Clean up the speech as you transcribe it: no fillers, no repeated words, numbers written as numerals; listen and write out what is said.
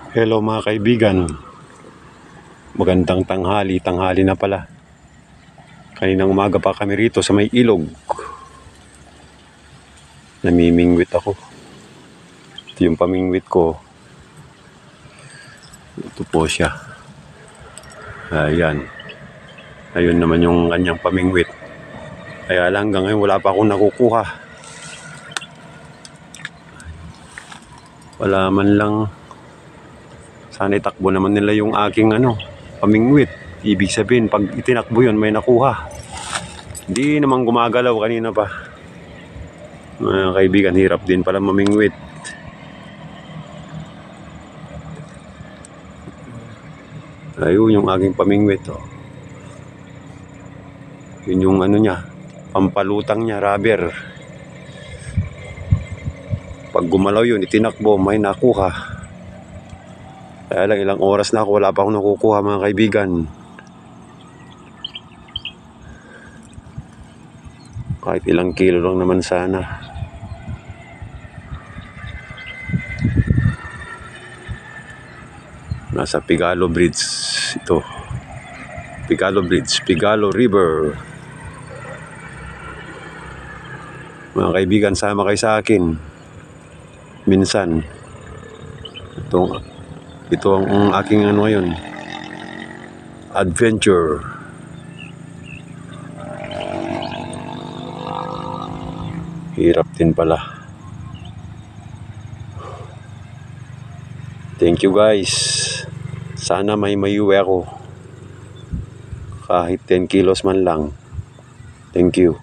Hello mga kaibigan, magandang tanghali na pala. Kaninang umaga pa kami rito sa may ilog. Namimingwit ako. Ito yung pamingwit ko. Ito po siya. Ayan. Ayun naman yung kanyang pamingwit. Kaya lang hanggang ngayon wala pa akong nakukuha. Wala man lang. Sana itakbo naman nila yung aking pamingwit. Ibig sabihin, pag itinakbo yun, may nakuha. Hindi naman gumagalaw kanina pa. Mga kaibigan, hirap din pala mamingwit. Ayun yung aking pamingwit. Oh. Yun yung niya, pampalutang niya, rubber. Pag gumalaw yun, itinakbo, may nakuha. Kaya lang ilang oras na ako, wala pa akong nakukuha mga kaibigan. Kahit ilang kilo lang naman sana. Nasa Pigalo Bridge ito. Pigalo Bridge, Pigalo River. Mga kaibigan, sama kayo sa akin. Minsan. Ito ang aking ngayon. Adventure. Hirap din pala. Thank you guys. Sana may mayuwi ako. Kahit 10 kilos man lang. Thank you.